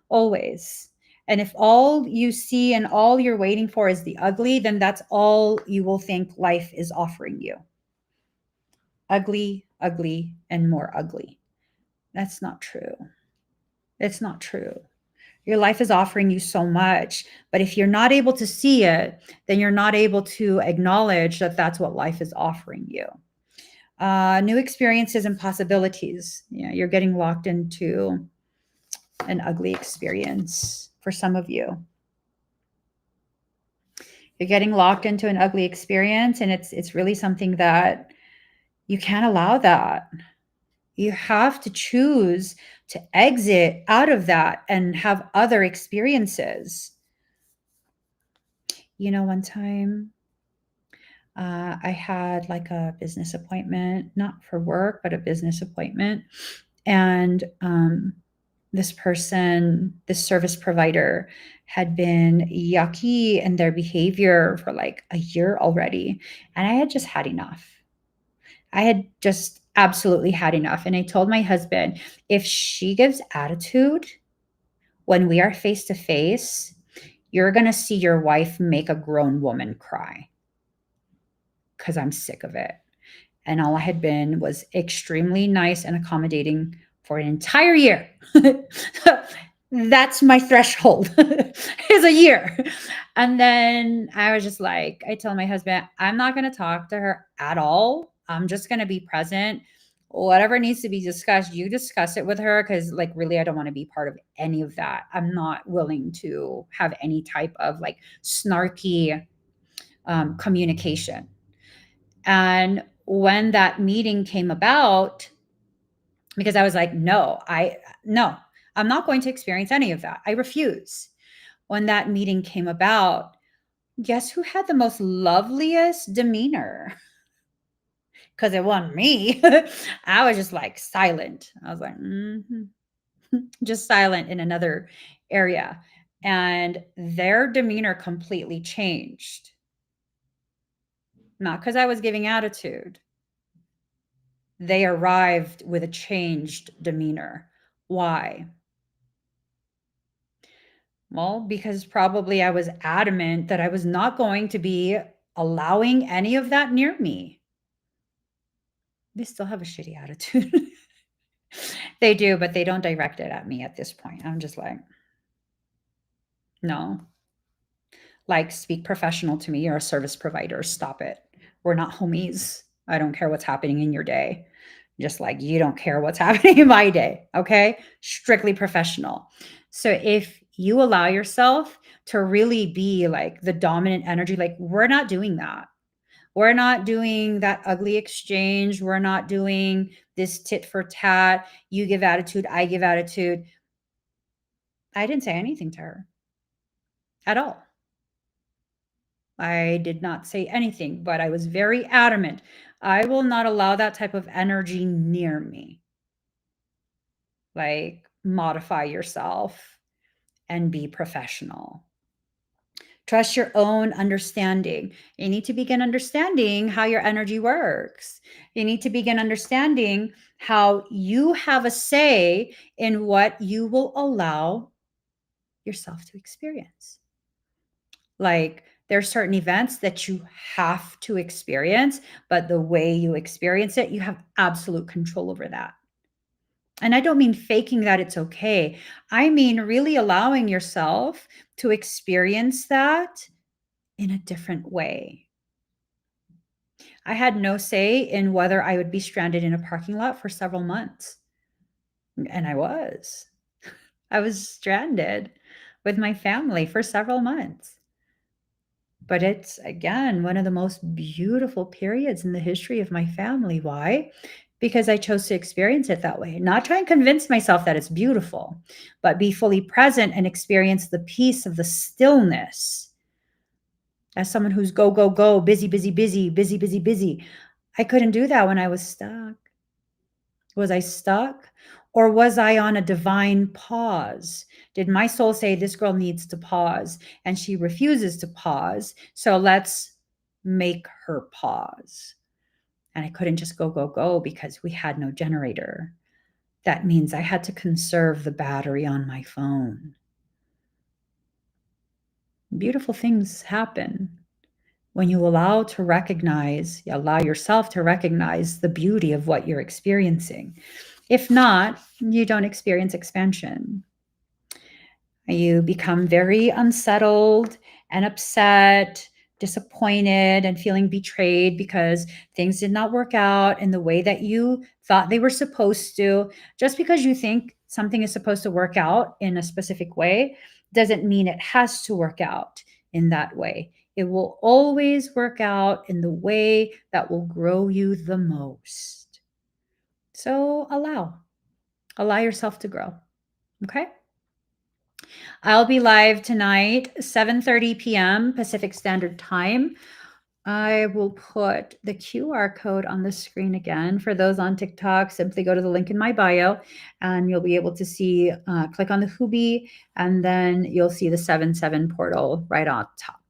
Always. And if all you see and all you're waiting for is the ugly, then that's all you will think life is offering you. Ugly, ugly, and more ugly. That's not true. It's not true. Your life is offering you so much, but if you're not able to see it, then you're not able to acknowledge that that's what life is offering you. New experiences and possibilities. Yeah, you're getting locked into an ugly experience for some of you. You're getting locked into an ugly experience, and it's really something that you can't allow that. You have to choose to exit out of that and have other experiences. You know, one time I had like a business appointment, not for work, but a business appointment. And this person, this service provider, had been yucky in their behavior for like a year already. And I had just had enough. I had just absolutely had enough. And I told my husband, if she gives attitude when we are face to face, you're going to see your wife make a grown woman cry, because I'm sick of it. And all I had been was extremely nice and accommodating for an entire year. That's my threshold, is a year. And then I was just like, I told my husband, I'm not going to talk to her at all. I'm just going to be present. Whatever needs to be discussed, you discuss it with her, because like really I don't want to be part of any of that. I'm not willing to have any type of like snarky communication. And when that meeting came about, because I was like, no, I'm not going to experience any of that. I refuse. When that meeting came about, guess who had the most loveliest demeanor? Because it wasn't me. I was just like silent. I was like, just silent in another area. And their demeanor completely changed. Not because I was giving attitude. They arrived with a changed demeanor. Why? Well, because probably I was adamant that I was not going to be allowing any of that near me. They still have a shitty attitude. They do, but they don't direct it at me at this point. I'm just like, no. Like, speak professional to me. You're a service provider. Stop it. We're not homies. I don't care what's happening in your day. Just like you don't care what's happening in my day. Okay. Strictly professional. So if you allow yourself to really be like the dominant energy, like we're not doing that. We're not doing that ugly exchange. We're not doing this tit for tat. You give attitude, I give attitude. I didn't say anything to her at all. I did not say anything, but I was very adamant. I will not allow that type of energy near me. Like, modify yourself and be professional. Trust your own understanding. You need to begin understanding how your energy works. You need to begin understanding how you have a say in what you will allow yourself to experience. Like, there's certain events that you have to experience, but the way you experience it, you have absolute control over that. And I don't mean faking that it's okay. I mean really allowing yourself to experience that in a different way. I had no say in whether I would be stranded in a parking lot for several months. And I was. I was stranded with my family for several months. But it's, again, one of the most beautiful periods in the history of my family. Why? Because I chose to experience it that way. Not try and convince myself that it's beautiful, but be fully present and experience the peace of the stillness. As someone who's go, go, go, busy, busy, busy, busy, busy, busy, I couldn't do that when I was stuck. Was I stuck? Or was I on a divine pause? Did my soul say this girl needs to pause and she refuses to pause? So let's make her pause. And I couldn't just go, go, go because we had no generator. That means I had to conserve the battery on my phone. Beautiful things happen when you allow yourself to recognize the beauty of what you're experiencing. If not, you don't experience expansion. You become very unsettled and upset, disappointed, and feeling betrayed because things did not work out in the way that you thought they were supposed to. Just because you think something is supposed to work out in a specific way doesn't mean it has to work out in that way. It will always work out in the way that will grow you the most. So allow yourself to grow. Okay? I'll be live tonight, 7:30 p.m. Pacific Standard Time. I will put the QR code on the screen again. For those on TikTok, simply go to the link in my bio and you'll be able to see, click on the Hubi, and then you'll see the 7/7 portal right on top.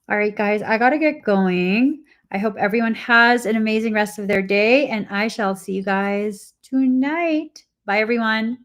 All right, guys, I got to get going. I hope everyone has an amazing rest of their day, and I shall see you guys tonight. Bye, everyone.